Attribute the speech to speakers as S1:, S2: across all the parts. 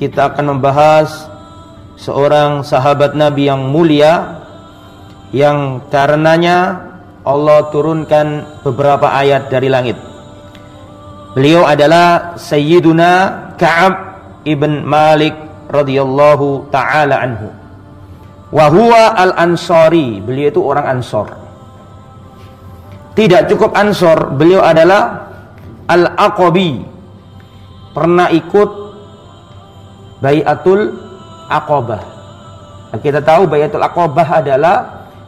S1: kita akan membahas seorang sahabat Nabi yang mulia, yang karenanya Allah turunkan beberapa ayat dari langit. Beliau adalah Sayyiduna Ka'ab ibn Malik radhiyallahu ta'ala anhu. Wa huwa al-Ansari, beliau itu orang Ansor. Tidak cukup Ansor, beliau adalah Al-Aqabi, pernah ikut Bai'atul Aqabah. Kita tahu Bai'atul Aqabah adalah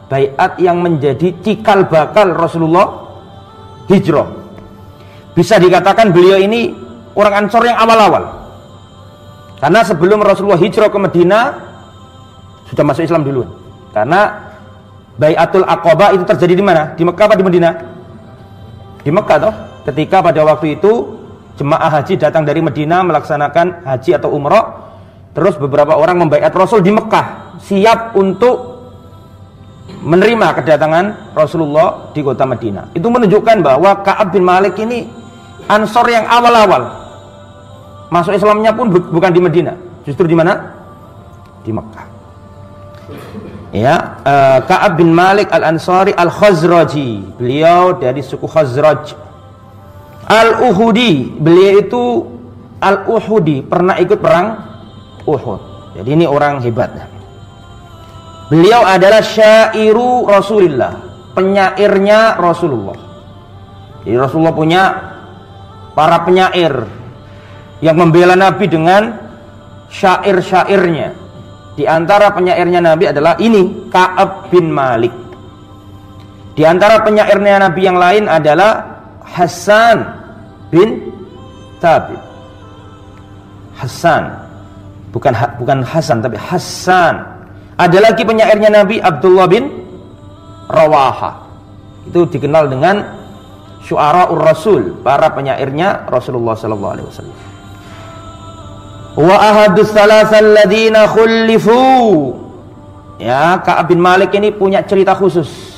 S1: bai'at yang menjadi cikal bakal Rasulullah hijrah. Bisa dikatakan beliau ini orang Ansor yang awal-awal, karena sebelum Rasulullah hijrah ke Madinah sudah masuk Islam duluan. Karena Bai'atul Aqabah itu terjadi di mana? Di Mekah apa di Madinah? Di Mekah toh. Ketika pada waktu itu jemaah haji datang dari Madinah melaksanakan haji atau umrah, terus beberapa orang membaiat Rasul di Mekah, siap untuk menerima kedatangan Rasulullah di kota Madinah. Itu menunjukkan bahwa Ka'ab bin Malik ini Ansor yang awal-awal. Masuk Islamnya pun bukan di Madinah, justru di mana? Di Mekah. Ya, Ka'ab bin Malik al-Ansari al-Khazraji, beliau dari suku Khazraj. Al-Uhudi, beliau itu Al-Uhudi, pernah ikut perang Uhud. Jadi ini orang hebat. Beliau adalah syairu Rasulullah, penyairnya Rasulullah. Jadi Rasulullah punya para penyair yang membela Nabi dengan syair-syairnya. Di antara penyairnya Nabi adalah ini, Ka'ab bin Malik. Di antara penyairnya Nabi yang lain adalah Hasan bin Thabit. Hasan, bukan Hasan tapi Hasan. Ada lagi penyairnya Nabi, Abdullah bin Rawaha. Itu dikenal dengan syu'ara'ur Rasul, para penyairnya Rasulullah sallallahu alaihi wasallam. Wa ahadus salasal ladzina khulifu. Ya, Ka'ab bin Malik ini punya cerita khusus.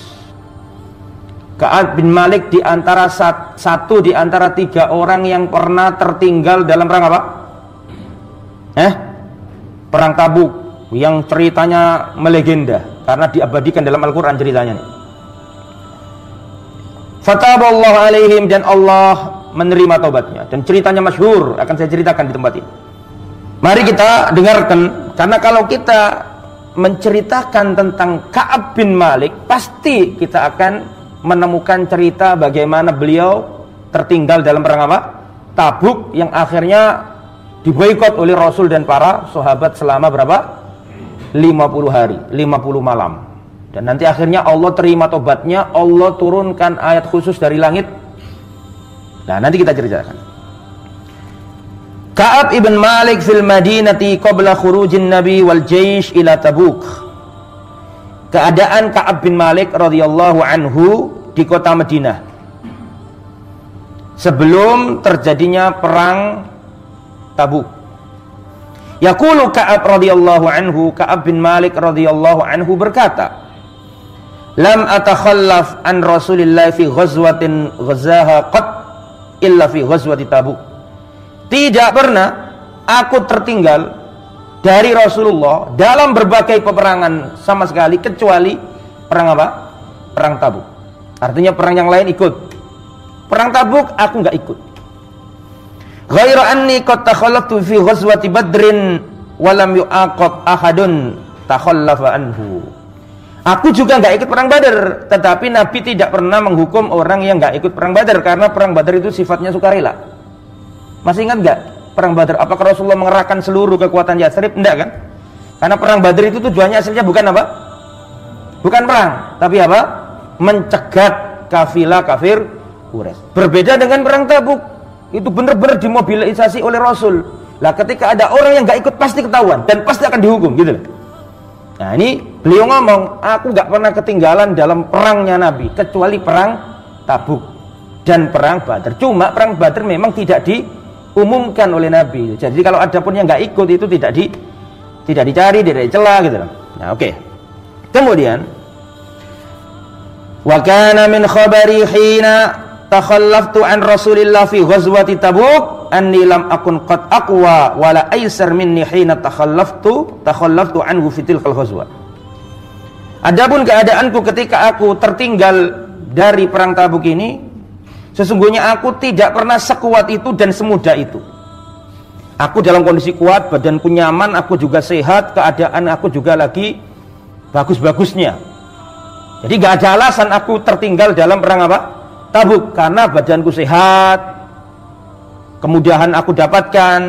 S1: Ka'ab bin Malik di antara satu di antara 3 orang yang pernah tertinggal dalam perang apa? Perang Tabuk, yang ceritanya melegenda karena diabadikan dalam Al-Quran ceritanya. Fataballahu alaihim, dan Allah menerima taubatnya, dan ceritanya masyhur, akan saya ceritakan di tempat ini. Mari kita dengarkan, karena kalau kita menceritakan tentang Ka'ab bin Malik, pasti kita akan menemukan cerita bagaimana beliau tertinggal dalam perang apa? Tabuk, yang akhirnya diboikot oleh Rasul dan para sahabat selama berapa? 50 hari, 50 malam. Dan nanti akhirnya Allah terima tobatnya, Allah turunkan ayat khusus dari langit. Nah, nanti kita ceritakan. Ka'ab ibn Malik fil Madinati qabla khurujin Nabi wal jaysh ila Tabuk. Keadaan Ka'ab bin Malik radhiyallahu anhu di kota Madinah sebelum terjadinya perang Tabuk. Yaqulu Ka'ab radhiyallahu anhu, Ka'ab bin Malik radhiyallahu anhu berkata, "Lam atakhallaf an Rasulillah fi ghazwatin ghazaha qat illa fi ghazwati Tabuk." Tidak pernah aku tertinggal dari Rasulullah dalam berbagai peperangan sama sekali, kecuali perang apa? Perang Tabuk. Artinya perang yang lain ikut, perang Tabuk aku nggak ikut. Ghairu anni qad takhallaftu fi ghazwati Badrin wa lam yu'aqab ahadun takhallafa anhu. Aku juga nggak ikut perang Badar, tetapi Nabi tidak pernah menghukum orang yang nggak ikut perang Badar, karena perang Badar itu sifatnya sukarela. Masih ingat nggak perang Badar? Apakah Rasulullah mengerahkan seluruh kekuatan Yatsrib? Enggak kan? Karena perang Badar itu tujuannya aslinya bukan apa? Bukan perang, tapi apa? Mencegat kafilah kafir Quraisy. Berbeda dengan perang Tabuk, itu benar-benar dimobilisasi oleh Rasul. Lah ketika ada orang yang nggak ikut pasti ketahuan dan pasti akan dihukum, gitu. Nah ini beliau ngomong, aku nggak pernah ketinggalan dalam perangnya Nabi kecuali perang Tabuk dan perang Badar. Cuma perang Badar memang tidak diumumkan oleh Nabi. Jadi kalau ada pun yang nggak ikut itu tidak dicari, tidak dicela, gitu. Nah oke. Kemudian wa kana min khabari hina takhallaftu an Rasulillah fi ghazwati Tabuk anni lam akun qad aqwa wala aysar minni hina takhallaftu anhu fi tilkal ghazwa. Adapun keadaanku ketika aku tertinggal dari perang Tabuk ini, sesungguhnya aku tidak pernah sekuat itu dan semudah itu. Aku dalam kondisi kuat, badanku nyaman, aku juga sehat, keadaan aku juga lagi bagus-bagusnya. Jadi gak ada alasan aku tertinggal dalam perang apa? Tabuk, karena badanku sehat, kemudahan aku dapatkan.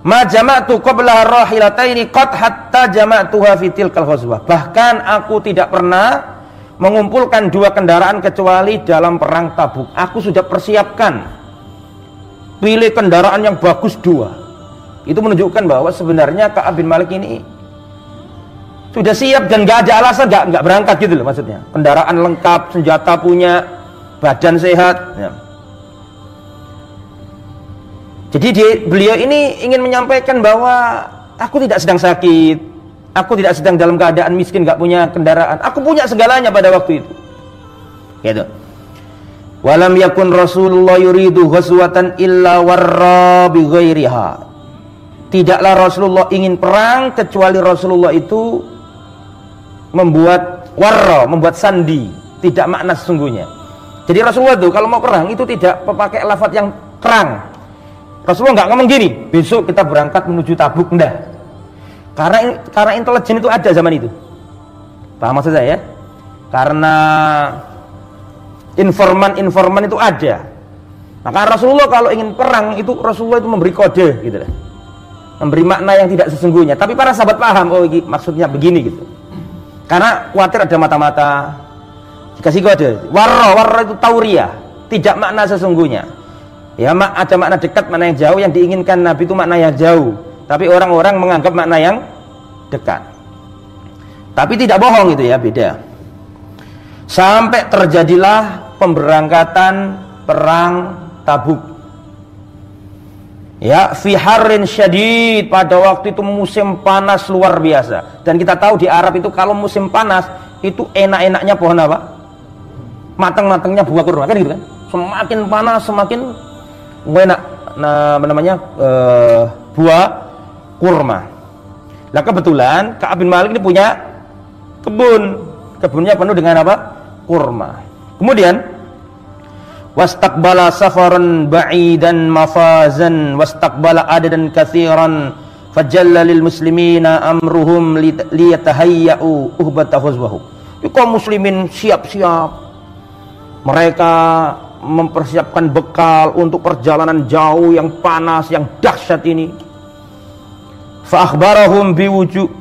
S1: Ma jama'tu qabla rahilataini qad hatta jama'tuha fi tilkal ghazwah. Bahkan aku tidak pernah mengumpulkan dua kendaraan kecuali dalam perang Tabuk. Aku sudah persiapkan, pilih kendaraan yang bagus dua. Itu menunjukkan bahwa sebenarnya Ka'ab bin Malik ini sudah siap dan gak ada alasan gak berangkat gitu loh maksudnya. Kendaraan lengkap, senjata punya, badan sehat ya. Jadi beliau ini ingin menyampaikan bahwa aku tidak sedang sakit, aku tidak sedang dalam keadaan miskin gak punya kendaraan, aku punya segalanya pada waktu itu gitu. Walam yakun Rasulullah yuridu ghazwatan illa warra bi ghairiha. Tidaklah Rasulullah ingin perang kecuali Rasulullah itu membuat warra, membuat sandi, tidak makna sesungguhnya. Jadi Rasulullah itu kalau mau perang itu tidak memakai lafaz yang kerang. Rasulullah nggak ngomong gini, besok kita berangkat menuju Tabuk, enggak. Karena intelijen itu ada zaman itu. Paham maksud saya? Karena informan itu ada. Maka Rasulullah kalau ingin perang itu Rasulullah itu memberi kode gitu lah. Memberi makna yang tidak sesungguhnya. Tapi para sahabat paham, oh ini maksudnya begini gitu. Karena khawatir ada mata-mata. Dikasih kode. Warra itu tauriyah, tidak makna sesungguhnya. Ya, ada makna dekat, makna yang jauh. Yang diinginkan Nabi itu makna yang jauh, tapi orang-orang menganggap makna yang dekat. Tapi tidak bohong itu ya, beda. Sampai terjadilah pemberangkatan perang Tabuk. Ya, fi harrin syadid, pada waktu itu musim panas luar biasa. Dan kita tahu di Arab itu kalau musim panas itu enak-enaknya pohon apa? Matang-matangnya buah kurma, kan gitu kan? Semakin panas semakin enak, namanya buah kurma. Nah kebetulan Ka'ab bin Malik ini punya kebunnya penuh dengan apa? Kurma. Kemudian wastaqbala safaran ba'idan mafazan wastaqbala adadan katsiran fajalla lil muslimina amruhum liyatahayya'u uhbata ghazwahu. Kaum muslimin siap-siap, mereka mempersiapkan bekal untuk perjalanan jauh yang panas, yang dahsyat ini. Fa akhbarahum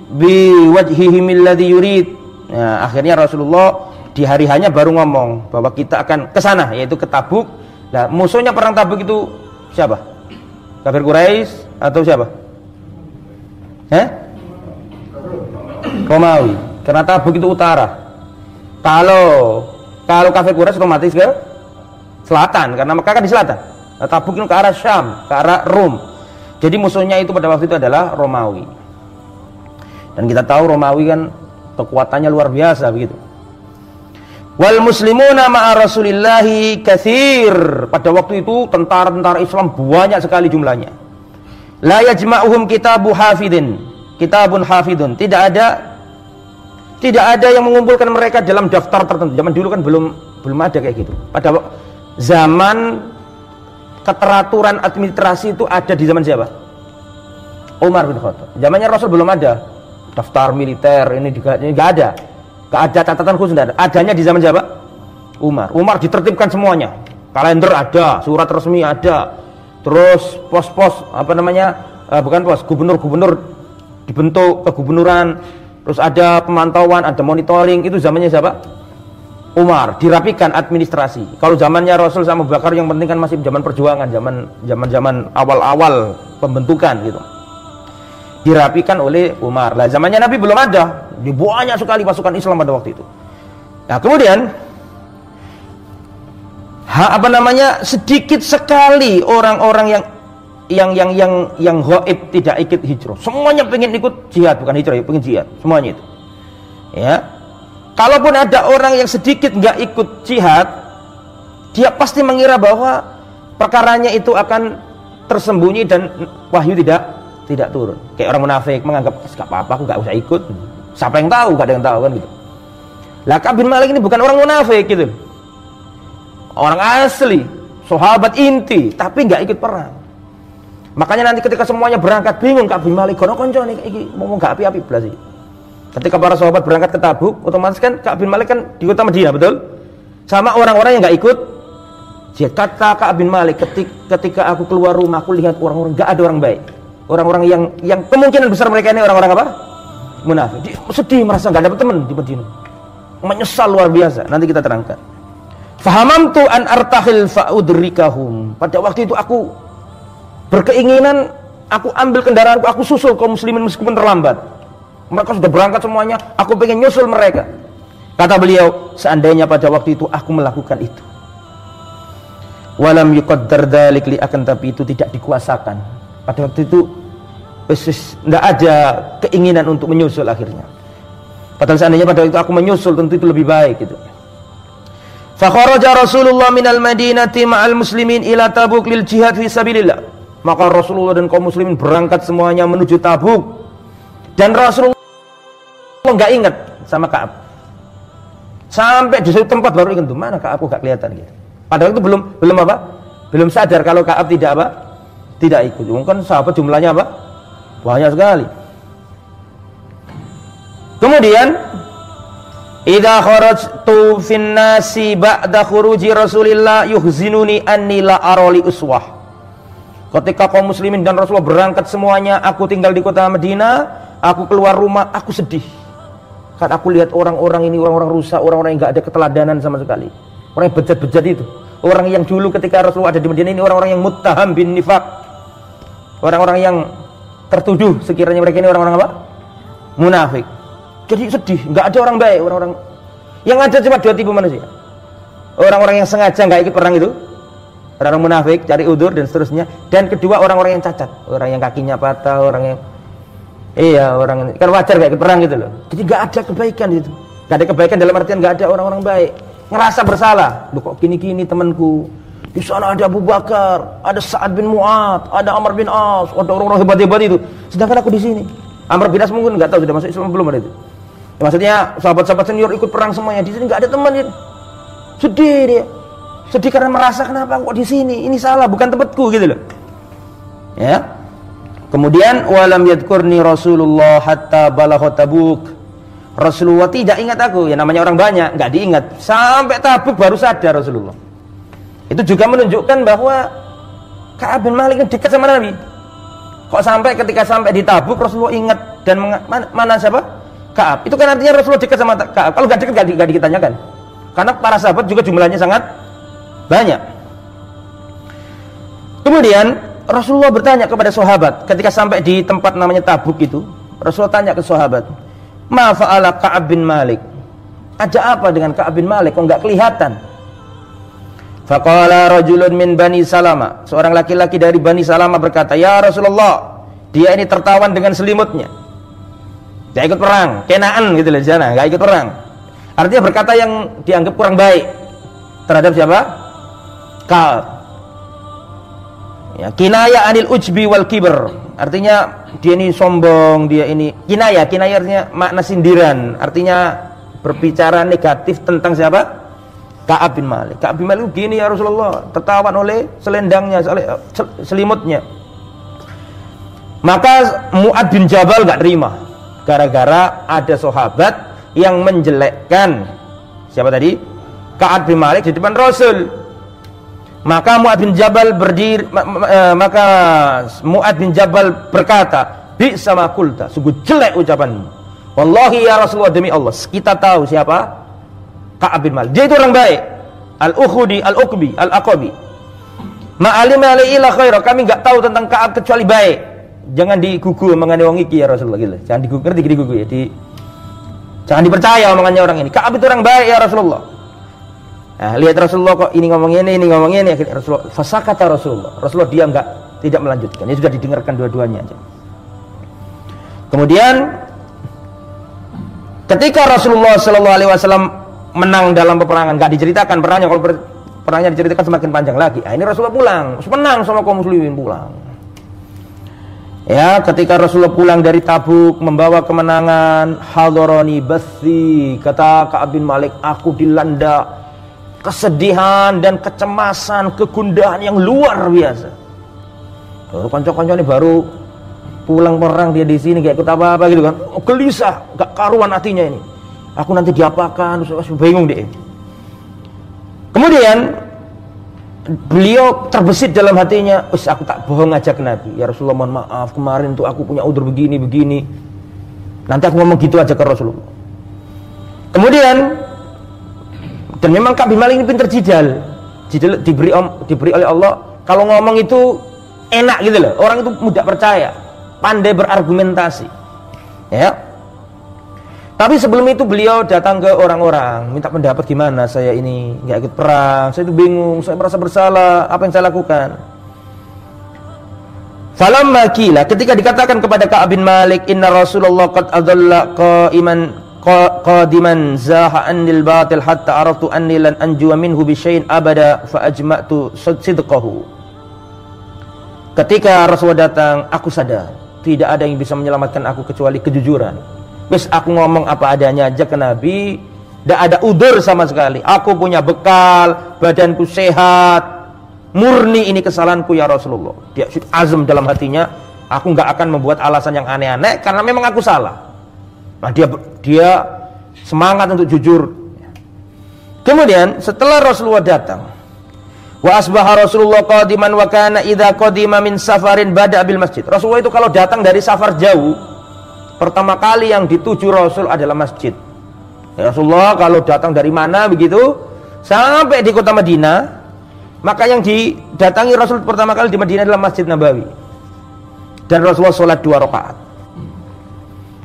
S1: biwajhihim alladhi yurid. Nah, akhirnya Rasulullah di hari hanya baru ngomong bahwa kita akan ke sana, yaitu ke Tabuk. Nah, musuhnya perang Tabuk itu siapa? Kafir Quraisy atau siapa? Romawi. Karena Tabuk itu utara. Kalau kafir Quraisy otomatis ke selatan, karena Mekah kan di selatan. Nah, Tabuk itu ke arah Syam, ke arah Rom. Jadi musuhnya itu pada waktu itu adalah Romawi. Dan kita tahu Romawi kan kekuatannya luar biasa begitu. Wal muslimuna ma'a Rasulillahi katsir. Pada waktu itu tentara-tentara Islam banyak sekali jumlahnya. La yajma'uhum kitabun hafidun. Tidak ada yang mengumpulkan mereka dalam daftar tertentu. Zaman dulu kan belum ada kayak gitu. Pada zaman keteraturan administrasi itu ada di zaman siapa? Umar bin Khattab. Zamannya Rasul belum ada daftar militer, ini enggak ada. Enggak ada catatan khusus, enggak ada. Adanya di zaman siapa? Umar ditertibkan semuanya. Kalender ada, surat resmi ada. Terus pos-pos gubernur-gubernur dibentuk kegubernuran. Terus ada pemantauan, ada monitoring. Itu zamannya siapa? Umar. Dirapikan administrasi. Kalau zamannya Rasul sama Abu Bakar yang penting kan masih zaman perjuangan, zaman awal-awal pembentukan gitu. Dirapikan oleh Umar. Lah zamannya Nabi belum ada. Banyak sekali pasukan Islam pada waktu itu. Nah, kemudian sedikit sekali orang-orang yang ghaib tidak ikut hijrah. Semuanya pengen ikut jihad, bukan hijrah, pengen jihad. Semuanya itu. Ya. Kalaupun ada orang yang sedikit nggak ikut jihad, dia pasti mengira bahwa perkaranya itu akan tersembunyi dan wahyu tidak turun. Kayak orang munafik menganggap enggak apa-apa, aku enggak usah ikut. Siapa yang tahu? Enggak ada yang tahu kan gitu. Lah Ka'ab bin Malik ini bukan orang munafik gitu. Orang asli, sahabat inti, tapi enggak ikut perang. Makanya nanti ketika semuanya berangkat bingung Ka'ab bin Malik kono konco iki ngomong gak api-api blas iki. Ketika para sahabat berangkat ke Tabuk, otomatis kan Ka'ab bin Malik kan di kota Madinah, betul? Sama orang-orang yang enggak ikut jihad. Kata Ka'ab bin Malik, ketika aku keluar rumah, aku lihat orang-orang enggak ada orang baik. Orang-orang yang kemungkinan besar mereka ini orang-orang apa? Munafik. Dia sedih, merasa enggak dapat teman di Madinah. Menyesal luar biasa. Nanti kita terangkan. Fahamamtu an artahil fa'udrikahum. Pada waktu itu aku berkeinginan, aku ambil kendaraanku, aku susul kaum muslimin meskipun terlambat. Mereka sudah berangkat semuanya, aku pengen nyusul mereka. Kata beliau, seandainya pada waktu itu aku melakukan itu. Walam yuqaddar dzalik li, akan tapi itu tidak dikuasakan. Pada waktu itu tidak ada keinginan untuk menyusul akhirnya. Padahal seandainya pada waktu itu aku menyusul, tentu itu lebih baik gitu. Fa kharaja Rasulullah minal Madinati ma'al muslimin ila Tabuk lil jihad fi sabilillah. Maka Rasulullah dan kaum muslimin berangkat semuanya menuju Tabuk. Dan Rasulullah enggak ingat sama Ka'ab. Sampai di suatu tempat baru ingat tuh, mana Ka'ab kok enggak kelihatan gitu. Padahal itu belum apa? Belum sadar kalau Ka'ab tidak apa? Tidak ikut. Mungkin sahabat jumlahnya apa? Banyak sekali. Kemudian idza kharajtu fin nasi ba'da khuruji Rasulillah yuhzinuni anni la arali uswah. Ketika kaum muslimin dan Rasulullah berangkat semuanya, aku tinggal di kota Madinah, aku keluar rumah, aku sedih. Kan aku lihat orang-orang ini, orang-orang rusak, orang-orang yang enggak ada keteladanan sama sekali. Orang yang bejat-bejat itu. Orang yang dulu ketika Rasulullah ada di Madinah ini orang-orang yang muttaham bin nifaq. Orang-orang yang tertuduh sekiranya mereka ini orang-orang apa? Munafik. Jadi sedih, enggak ada orang baik, orang-orang yang ada cuma dua tipe manusia. Orang-orang yang sengaja enggak ikut perang itu, orang-orang munafik, cari udzur dan seterusnya. Dan kedua orang-orang yang cacat, orang yang kakinya patah, orang yang orang kan wajar enggak ikut perang gitu loh. Jadi enggak ada kebaikan itu. Enggak ada kebaikan dalam artian enggak ada orang-orang baik. Ngerasa bersalah. Loh kok gini-gini temanku. Di sana ada Abu Bakar, ada Sa'ad bin Mu'ad, ada Amr bin As, ada orang-orang hebat-hebat itu. Sedangkan aku di sini. Amr bin As mungkin enggak tahu sudah masuk Islam belum ada itu. Ya, maksudnya sahabat-sahabat senior ikut perang semuanya, di sini enggak ada teman gitu. Sedih dia. Sedih karena merasa kenapa kok di sini? Ini salah, bukan tempatku gitu loh. Ya. Kemudian walam yadhkurni Rasulullah hatta balagha Tabuk. Rasulullah tidak ingat aku, ya namanya orang banyak, enggak diingat. Sampai Tabuk baru sadar Rasulullah. Itu juga menunjukkan bahwa Ka'ab bin Malik dekat sama Nabi. Kok ketika sampai di Tabuk Rasulullah ingat dan mana siapa? Ka'ab. Itu kan artinya Rasulullah dekat sama Ka'ab. Kalau enggak dekat enggak ditanyakan. Karena para sahabat juga jumlahnya sangat banyak. Kemudian Rasulullah bertanya kepada sahabat ketika sampai di tempat namanya Tabuk itu. Rasulullah tanya ke sahabat, "Ma fa'ala Ka'ab bin Malik?" Ada apa dengan Ka'ab bin Malik kok enggak kelihatan? Faqala rajulun min Bani Salama. Seorang laki-laki dari Bani Salama berkata, "Ya Rasulullah, dia ini tertawan dengan selimutnya. Dia ikut perang, kenaan gitu loh di sana, enggak ikut perang." Artinya berkata yang dianggap kurang baik terhadap siapa? Ka'ab. Ya, kinaya anil ujbi wal kibr. Artinya dia ini sombong, dia ini kinaya artinya makna sindiran, artinya berbicara negatif tentang siapa? Ka'ab bin Malik. Ka'ab bin Malik gini ya Rasulullah, tertawan oleh selendangnya, selimutnya. Maka Mu'ad bin Jabal gak terima, gara-gara ada sahabat yang menjelekkan siapa tadi? Ka'ab bin Malik di depan Rasul. Maka Mu'ad bin Jabal maka Mu'ad bin Jabal berkata, "Bi sama kulta, sungguh jelek ucapanmu. Wallahi ya Rasulullah, demi Allah, kita tahu siapa Ka'ab bin Malik. Dia itu orang baik. Al-Ukhudi, Al-Uqbi, Al-Aqabi. Ma'alima ila khaira. Kami enggak tahu tentang Ka'ab kecuali baik. Jangan digugu omongannya wong iki ya Rasulullah gitu. Jangan digugu, ngerti digugu ya. Jangan dipercaya omongannya orang ini. Ka'ab itu orang baik ya Rasulullah." Nah, lihat Rasulullah kok ini ngomong ini akhirnya Rasulullah fasakata Rasulullah dia tidak melanjutkan. Dia sudah didengarkan dua-duanya aja. Kemudian ketika Rasulullah sallallahu alaihi wasallam menang dalam peperangan, enggak diceritakan perangnya, kalau perangnya diceritakan semakin panjang lagi. Ini Rasulullah pulang, menang sama kaum muslimin pulang. Ya, ketika Rasulullah pulang dari Tabuk membawa kemenangan, hadarani bathi, kata Ka'ab bin Malik, aku dilanda kesedihan dan kecemasan, kegundahan yang luar biasa. Baru kanca-kanca ini baru pulang perang, dia di sini gak ikut apa-apa gitu kan. Gelisah, gak karuan hatinya ini. Aku nanti diapakan, bingung deh. Kemudian beliau terbesit dalam hatinya, aku tak bohong aja ke Nabi. Ya Rasulullah, mohon maaf, kemarin tuh aku punya udzur begini. Nanti aku ngomong gitu aja ke Rasulullah. Kemudian, dan memang Ka'ab bin Malik ini pinter jidal, diberi oleh Allah. Kalau ngomong itu enak gitu loh, orang itu mudah percaya, pandai berargumentasi. Ya. Tapi sebelum itu beliau datang ke orang-orang, minta pendapat gimana saya ini nggak ikut perang, saya itu bingung, saya merasa bersalah, apa yang saya lakukan. Falamma qila, ketika dikatakan kepada Ka'ab bin Malik, inna Rasulullah qad adalla qadiman zaha anil batil hatta araftu anni lan anjuwa minhu bi syai'in abada fa ajma'tu sidqahu. Ketika Rasulullah datang, aku sadar tidak ada yang bisa menyelamatkan aku kecuali kejujuran. Wis aku ngomong apa adanya aja ke Nabi, tidak ada udzur sama sekali. Aku punya bekal, badanku sehat, murni ini kesalahanku ya Rasulullah. Dia azam dalam hatinya, aku nggak akan membuat alasan yang aneh-aneh karena memang aku salah. Nah, dia semangat untuk jujur. Kemudian setelah Rasulullah datang, wa asbaha Rasulullah qadiman wa kana idza qadima min safarin bada bil masjid. Rasulullah itu kalau datang dari safar jauh, pertama kali yang dituju Rasul adalah masjid. Ya Rasulullah kalau datang dari mana begitu sampai di kota Madinah, maka yang didatangi Rasul pertama kali di Madinah adalah Masjid Nabawi. Dan Rasulullah sholat 2 rakaat.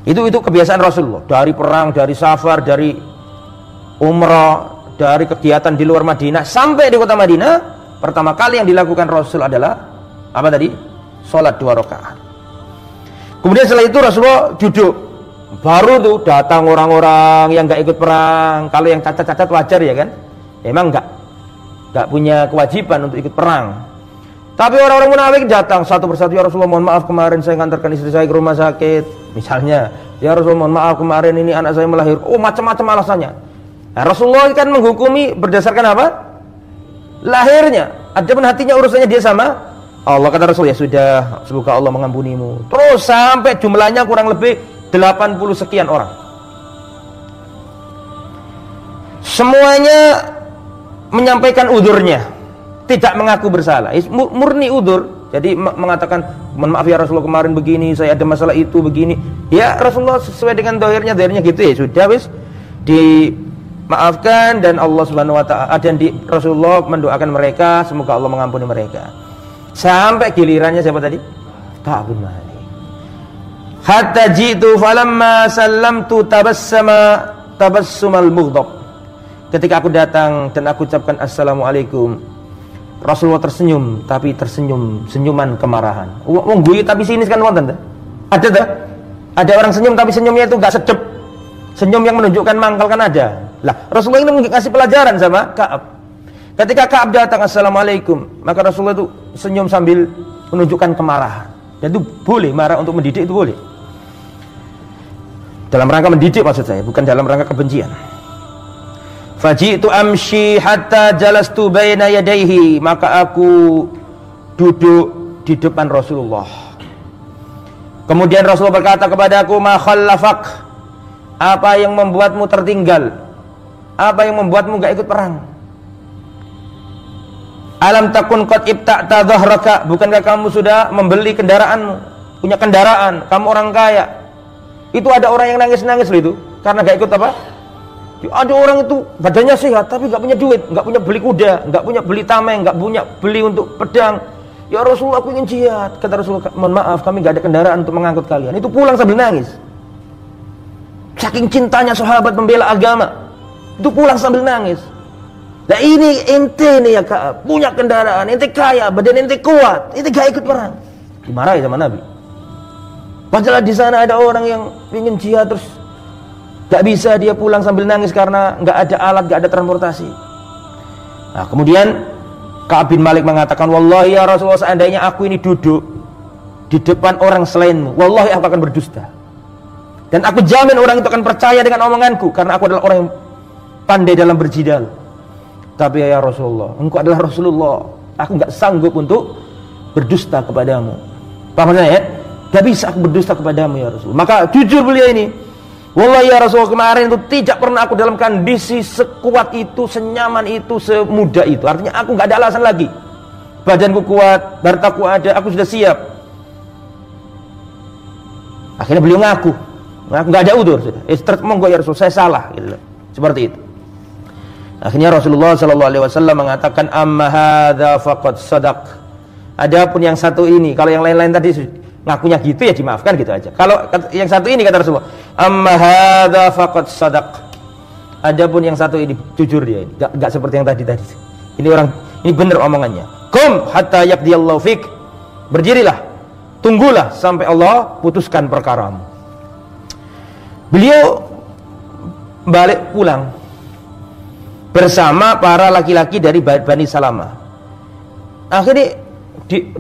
S1: Itu kebiasaan Rasulullah dari perang, dari safar, dari umrah, dari kegiatan di luar Madinah sampai di kota Madinah, pertama kali yang dilakukan Rasul adalah apa tadi? Sholat 2 rakaat. Kemudian setelah itu Rasulullah duduk. Baru tuh datang orang-orang yang nggak ikut perang. Kalau yang cacat-cacat wajar ya kan? Memang nggak punya kewajiban untuk ikut perang. Tapi orang-orang munafik datang satu persatu. Ya Rasulullah, mohon maaf kemarin saya ngantarkan istri saya ke rumah sakit. Misalnya, ya Rasulullah, mohon maaf kemarin ini anak saya melahir. Oh, macam-macam alasannya. Nah, Rasulullah kan menghukumi berdasarkan apa? Lahirnya. Adapun hatinya urusannya dia sama Allah. Kata Rasul, ya sudah, semoga Allah mengampunimu. Terus sampai jumlahnya kurang lebih 80 sekian orang. Semuanya menyampaikan udurnya, tidak mengaku bersalah, murni udur. Jadi mengatakan, mohon maaf ya Rasulullah kemarin begini, saya ada masalah itu begini. Ya Rasulullah sesuai dengan dohirnya gitu ya sudah wis dimaafkan dan Allah Subhanahu Wa Taala dan Rasulullah mendoakan mereka semoga Allah mengampuni mereka. Sampai gilirannya siapa tadi? Ka'ab bin Malik. Hatta jitu falamma sallamtu tabassumal mughdab. Ketika aku datang dan aku ucapkan assalamualaikum, Rasulullah tersenyum, tapi tersenyum senyuman kemarahan. Wong guyu tapi sinis kan wonten ta? Ada ta? Ada orang senyum tapi senyumnya itu enggak sedep. Senyum yang menunjukkan mangkal kan ada. Lah, Rasulullah ini ngasih pelajaran sama Ka'ab. Ketika Ka'ab datang assalamualaikum, maka Rasulullah itu senyum sambil menunjukkan kemarahan. Dan itu boleh, marah untuk mendidik itu boleh. Dalam rangka mendidik maksud saya, bukan dalam rangka kebencian. Faji'tu amshi hatta jalastu baina yadayhi, maka aku duduk di depan Rasulullah. Kemudian Rasulullah berkata kepadaku, ma khallafak, apa yang membuatmu tertinggal? Apa yang membuatmu gak ikut perang? Alam takun qad ibta'ta dhahraka, bukankah kamu sudah membeli kendaraanmu? Punya kendaraan, kamu orang kaya. Itu ada orang yang nangis-nangis loh itu karena gak ikut apa? Ada orang itu badannya sehat tapi gak punya duit, gak punya beli kuda, gak punya beli tameng, gak punya beli untuk pedang. Ya Rasulullah, aku ingin jihad. Kata Rasulullah, mohon maaf kami gak ada kendaraan untuk mengangkut kalian. Itu pulang sambil nangis. Saking cintanya sahabat membela agama, itu pulang sambil nangis. Nah ini ente nih ya Ka'ab, punya kendaraan, ente kaya, badan ente kuat, ente gak ikut perang. Dimarahi sama Nabi. Padahal di sana ada orang yang ingin jihad terus gak bisa, dia pulang sambil nangis karena gak ada alat, gak ada transportasi. Nah, kemudian Ka'ab bin Malik mengatakan, wallahi ya Rasulullah, seandainya aku ini duduk di depan orang selainmu, wallahi aku akan berdusta. Dan aku jamin orang itu akan percaya dengan omonganku, karena aku adalah orang yang pandai dalam berjidal. Tapi ya Rasulullah, engkau adalah Rasulullah, aku nggak sanggup untuk berdusta kepadamu. Paham maksudnya ya? Gak bisa aku berdusta kepadamu ya Rasul. Maka jujur beliau ini, wallahi ya Rasul, kemarin itu tidak pernah aku dalam kondisi sekuat itu, senyaman itu, semudah itu. Artinya aku gak ada alasan lagi. Badanku kuat, hartaku ada, aku sudah siap. Akhirnya beliau ngaku gak ada udur sudah. Monggo ya Rasul, saya salah gitu. Seperti itu. Akhirnya Rasulullah SAW mengatakan, amma hadza faqad sadaq. Adapun yang satu ini, kalau yang lain-lain tadi ngakunya gitu ya dimaafkan gitu aja. Kalau yang satu ini kata Rasulullah, amma hadza faqad sadaq. Adapun yang satu ini jujur dia, enggak seperti yang tadi. Ini orang ini benar omongannya. Qum hatta yaqdiyallahu fik. Berdirilah, tunggulah sampai Allah putuskan perkaramu. Beliau balik pulang bersama para laki-laki dari Bani Salamah. Akhirnya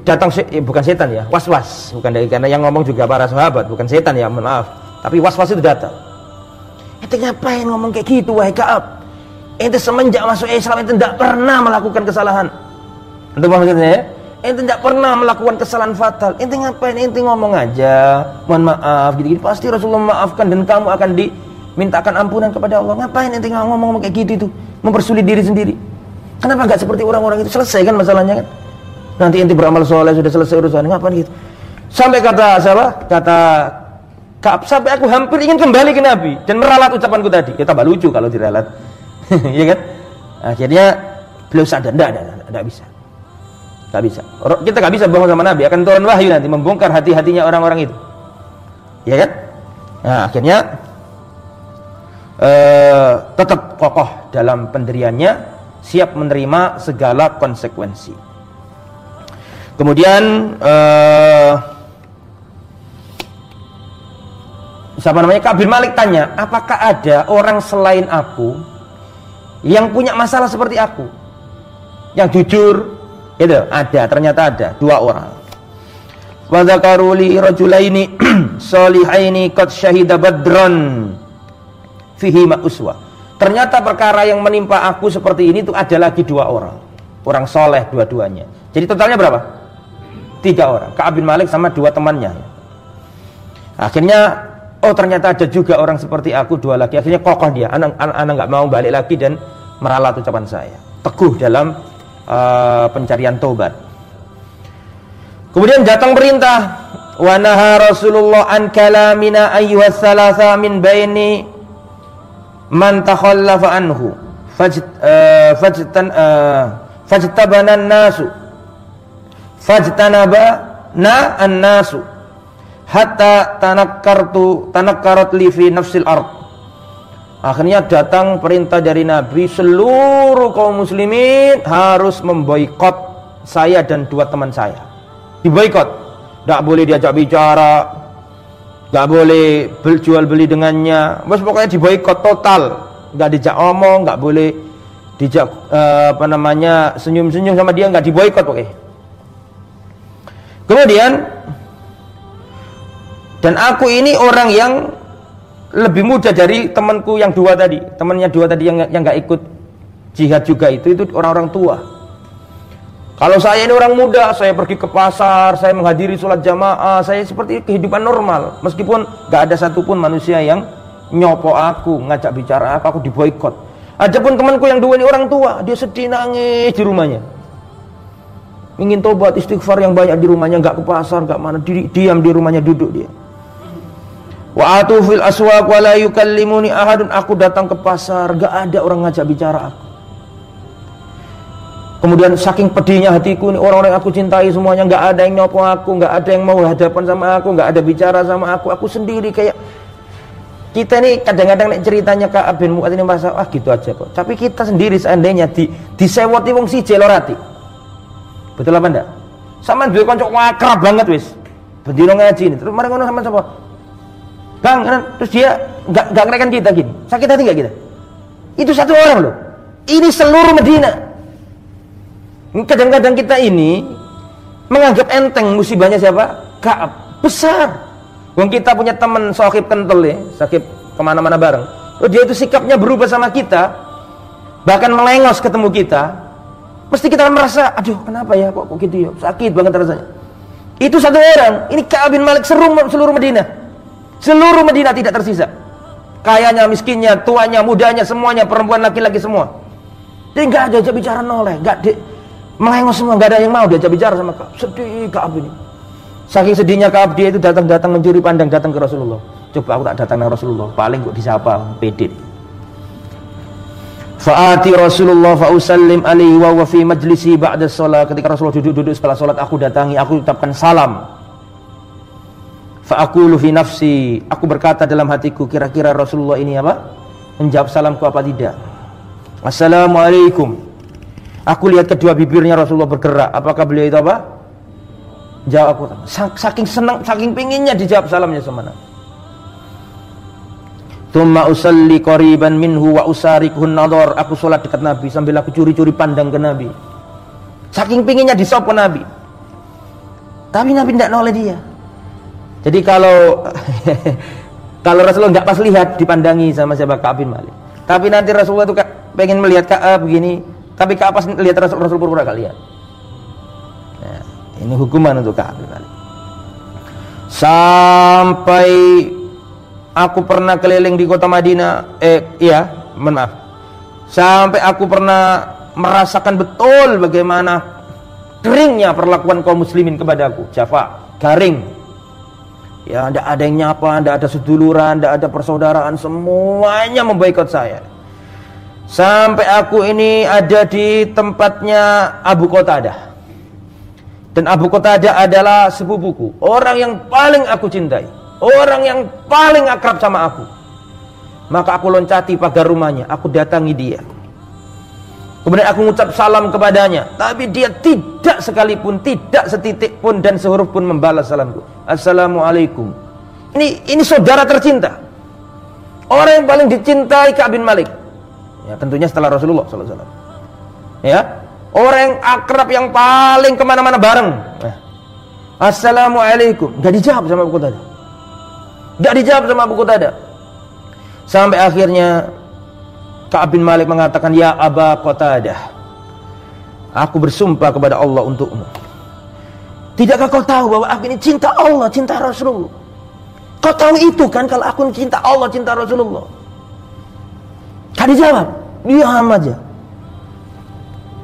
S1: datang bukan setan ya, was-was, bukan dari, karena yang ngomong juga para sahabat, bukan setan ya, maaf, tapi was-was itu datang. Ente ngapain ngomong kayak gitu wahai Ka'ab? Ente semenjak masuk Islam ente tidak pernah melakukan kesalahan. Itu maksudnya ya? Ente tidak pernah melakukan kesalahan fatal. Ente ngapain? Ente ngomong aja, mohon maaf, gitu-gitu. Pasti Rasulullah memaafkan dan kamu akan dimintakan ampunan kepada Allah. Ngapain ente ngomong kayak gitu itu? Mempersulit diri sendiri. Kenapa nggak seperti orang-orang itu? Selesai kan masalahnya kan? Nanti ente beramal soleh, sudah selesai urusan, ngapain gitu? Sampai kata siapa? Kata Ka'ab, sampai aku hampir ingin kembali ke Nabi dan meralat ucapanku tadi. Ya tambah lucu kalau diralat. Ya kan? Akhirnya beliau sadar, enggak bisa. Enggak bisa. Kita enggak bisa bohong sama Nabi, akan turun wahyu nanti membongkar hati-hatinya orang-orang itu. Ya kan? Nah, akhirnya tetap kokoh dalam pendiriannya, siap menerima segala konsekuensi. Kemudian siapa namanya? Ka'ab bin Malik tanya, apakah ada orang selain aku yang punya masalah seperti aku, yang jujur? Itu ada, ternyata ada 2 orang. Wa dzakaru li rajulaini shalihaini qad syahida badran fihi ma uswa. Ternyata perkara yang menimpa aku seperti ini itu ada lagi 2 orang. Orang soleh dua-duanya. Jadi totalnya berapa? 3 orang, Ka'ab bin Malik sama 2 temannya. Akhirnya, oh ternyata ada juga orang seperti aku 2 lagi. Akhirnya kokoh dia, anak nggak mau balik lagi dan meralat ucapan saya. Teguh dalam pencarian taubat. Kemudian datang perintah, wa naha Rasulullah an kalamina ayyuhas salasa min baini man takhallafa anhu fajtabana nasu fajtanabana an-nasu hatta tanakkarat li fi nafsil ard. Akhirnya datang perintah dari Nabi, seluruh kaum muslimin harus memboikot saya dan 2 teman saya. Diboikot, tidak boleh diajak bicara, tidak boleh jual beli dengannya, pokoknya diboikot total, nggak dijak omong, nggak boleh dijak senyum-senyum sama dia, nggak diboikot pokoknya. Kemudian, dan aku ini orang yang lebih muda dari temanku yang 2 tadi, temannya 2 tadi yang nggak ikut jihad juga, itu orang-orang tua. Kalau saya ini orang muda, saya pergi ke pasar, saya menghadiri sholat jamaah, saya seperti kehidupan normal, meskipun nggak ada satupun manusia yang nyopo aku, ngajak bicara aku diboikot. Adapun temanku yang 2 ini orang tua, dia sedih nangis di rumahnya, ingin tobat istighfar yang banyak di rumahnya, nggak ke pasar, nggak mana, diam di rumahnya, duduk dia. Wa atu fil aswaq wa la yukallimuni ahadun, aku datang ke pasar, nggak ada orang ngajak bicara aku. Kemudian saking pedihnya hatiku ini, orang-orang yang aku cintai semuanya nggak ada yang nyopo aku, nggak ada yang mau hadapan sama aku, nggak ada bicara sama aku sendiri. Kayak kita ini kadang-kadang ceritanya Ka'ab bin Mu'adz ini merasa gitu aja kok. Tapi kita sendiri seandainya disewoti wong siji lorati. Betul apa enggak? Sama duwe kanca akrab banget wis. Bendino ngaji ini. Terus mari ngono sama sapa? Kang, terus dia enggak ngerekan kita gini. Sakit hati enggak kita? Itu 1 orang loh. Ini seluruh Madinah. Kadang-kadang kita ini menganggap enteng musibahnya siapa? Ka'ab. Besar. Wong kita punya teman sahib kental ya, sahib kemana-mana bareng. Oh, dia itu sikapnya berubah sama kita, bahkan melengos ketemu kita. Mesti kita akan merasa, aduh kenapa ya kok gitu ya, sakit banget rasanya. Itu satu orang. Ini Ka'ab bin Malik seluruh Madinah. Seluruh Madinah tidak tersisa. Kayanya, miskinnya, tuanya, mudanya, semuanya, perempuan, laki-laki semua. Dia nggak ada ajak bicara noleh, melengos semua, nggak ada yang mau diajak bicara sama Ka'ab. Sedih Ka'ab ini. Saking sedihnya Ka'ab, dia itu datang mencuri pandang datang ke Rasulullah. Coba aku tak datang ke Rasulullah, paling kok disapa, pede. Fa'ati Rasulullah fa'usallim alaihi wa fi majlisi ba'da sholat. Ketika Rasulullah duduk setelah sholat, aku datangi, aku ucapkan salam. Fa'akulu fi nafsi, aku berkata dalam hatiku, kira-kira Rasulullah ini apa? Menjawab salamku apa tidak? Assalamualaikum. Aku lihat kedua bibirnya Rasulullah bergerak. Apakah beliau itu apa? Jawab aku. Saking senang, saking pinginnya dijawab salamnya sama Nabi. Tsumma usalli qariban minhu wa usarikuhun nadhar. Aku salat dekat Nabi sambil aku curi-curi pandang ke Nabi. Saking pinginnya disapa Nabi. Tapi Nabi tidak noleh dia. Jadi kalau Rasulullah nggak pas lihat dipandangi sama siapa? Ka'ab bin Malik. Tapi nanti Rasulullah itu pengen melihat Ka'ab begini, tapi Ka'ab pas lihat Rasul pura-pura gak lihat. Nah, ini hukuman untuk Ka'ab bin Malik. Sampai aku pernah keliling di kota Madinah, sampai aku pernah merasakan betul bagaimana keringnya perlakuan kaum muslimin kepadaku. Jafa, garing. Ya, tidak ada yang nyapa, tidak ada seduluran, tidak ada persaudaraan, semuanya memboikot saya. Sampai aku ini ada di tempatnya Abu Qatadah. Dan Abu Qatadah adalah sepupuku, orang yang paling aku cintai, orang yang paling akrab sama aku. Maka aku loncati pagar rumahnya, aku datangi dia. Kemudian aku mengucap salam kepadanya, tapi dia tidak sekalipun, tidak setitik pun dan sehuruf pun membalas salamku. Assalamualaikum. Ini saudara tercinta, orang yang paling dicintai Ka'ab bin Malik. Ya, tentunya setelah Rasulullah SAW. Ya, orang yang akrab, yang paling kemana-mana bareng. Assalamualaikum. Gak dijawab sama Abu Qatadah. Gak dijawab sama Abu Qatadah. Sampai akhirnya Ka'ab bin Malik mengatakan, ya Aba Qatadah, aku bersumpah kepada Allah untukmu. Tidakkah kau tahu bahwa aku ini cinta Allah, cinta Rasulullah? Kau tahu itu kan kalau aku cinta Allah, cinta Rasulullah? Gak dijawab, diam aja.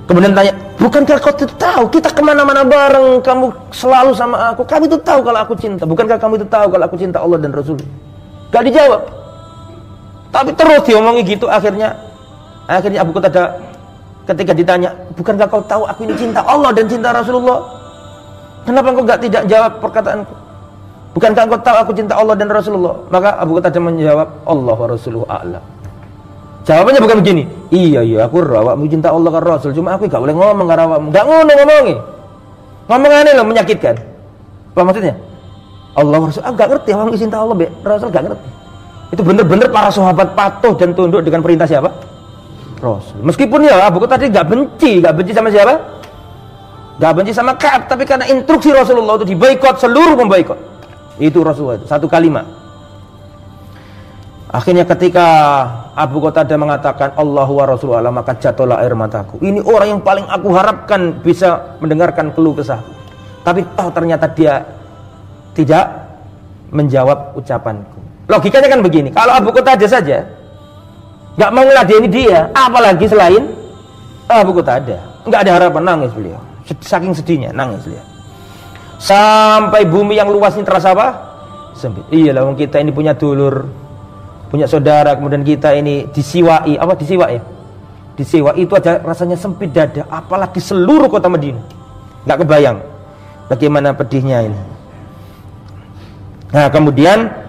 S1: Kemudian tanya, bukankah kau tahu kita kemana-mana bareng, kamu selalu sama aku, kamu itu tahu kalau aku cinta. Bukankah kamu itu tahu kalau aku cinta Allah dan Rasul? Gak dijawab. Tapi terus diomongi gitu, akhirnya Abu Qatadah ketika ditanya, bukankah kau tahu aku ini cinta Allah dan cinta Rasulullah? Kenapa kau tidak jawab perkataanku? Bukankah kau tahu aku cinta Allah dan Rasulullah? Maka Abu Qatadah menjawab, Allah wa Rasuluhu a'lam. Jawabannya bukan begini, iya aku rawakmu cinta Allah dan Rasul, cuma aku gak boleh ngomong karena awakmu. Gak ngono ngomongnya. Ngomongannya loh menyakitkan. Apa maksudnya? Allah wa Rasul, aku gak ngerti awakmu cinta Allah Rasul, gak ngerti. Itu benar-benar para sahabat patuh dan tunduk dengan perintah siapa? Rasul. Meskipun ya Abu Qatadah gak benci sama siapa? Gak benci sama Ka'ab, tapi karena instruksi Rasulullah itu diboikot, seluruh memboikot. Itu Rasulullah itu, satu kalimat. Akhirnya ketika Abu Qatadah mengatakan Allahu wa Rasuluhu, maka jatuhlah air mataku. Ini orang yang paling aku harapkan bisa mendengarkan keluh kesahku. Tapi ternyata dia tidak menjawab ucapanku. Logikanya kan begini, kalau Abu Qatadah saja nggak mau ngeladeni dia, apalagi selain Abu Qatadah, nggak ada harapan, nangis beliau. Saking sedihnya, nangis beliau. Sampai bumi yang luas ini terasa apa? Sempit. Iyalah, kita ini punya dulur, punya saudara, kemudian kita ini disiwai, apa disiwa ya? Disiwa itu aja rasanya sempit dada, apalagi seluruh kota Madinah. Nggak kebayang bagaimana pedihnya ini. Nah, kemudian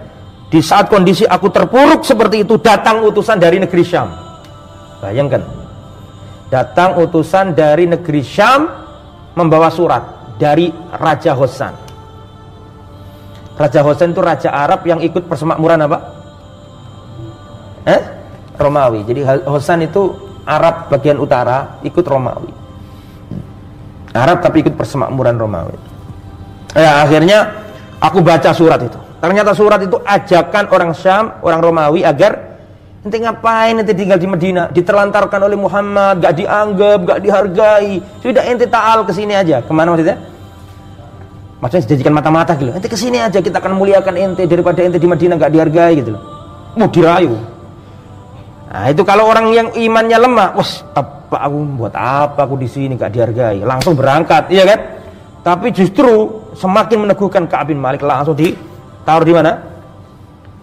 S1: di saat kondisi aku terpuruk seperti itu, datang utusan dari negeri Syam. Bayangkan, datang utusan dari negeri Syam membawa surat dari Raja Hosan. Raja Hosan itu raja Arab yang ikut persemakmuran apa? Romawi. Jadi Hosan itu Arab bagian utara, ikut Romawi. Arab tapi ikut persemakmuran Romawi. Ya, akhirnya aku baca surat itu. Ternyata surat itu ajakan orang Syam, orang Romawi agar ente ngapain ente tinggal di Medina, diterlantarkan oleh Muhammad, gak dianggap, gak dihargai. Sudah ente ta'al kesini aja. Kemana maksudnya? Maksudnya dijadikan mata-mata gitu. Ente kesini aja, kita akan muliakan ente daripada ente di Medina gak dihargai gitu loh. Mau dirayu. Nah, itu kalau orang yang imannya lemah, wes apa aku buat apa aku di sini gak dihargai, langsung berangkat, iya kan? Tapi justru semakin meneguhkan Ka'ab bin Malik, langsung ditaruh di mana?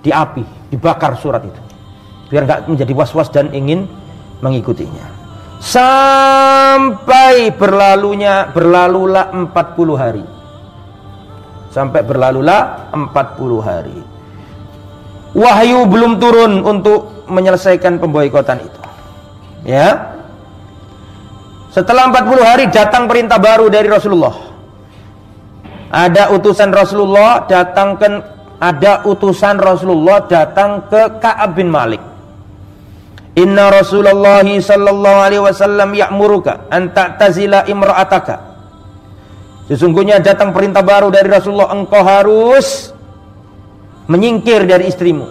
S1: Di api, dibakar surat itu. Biar gak menjadi was-was dan ingin mengikutinya. Sampai berlalulah 40 hari. Sampai berlalulah 40 hari. Wahyu belum turun untuk menyelesaikan pemboikotan itu. Ya. Setelah 40 hari datang perintah baru dari Rasulullah. Ada utusan Rasulullah datang ke Ka'ab bin Malik. Inna Rasulullah sallallahu alaihi wasallam ya'muruka an ta'tazila imra'ataka. Sesungguhnya datang perintah baru dari Rasulullah, engkau harus menyingkir dari istrimu.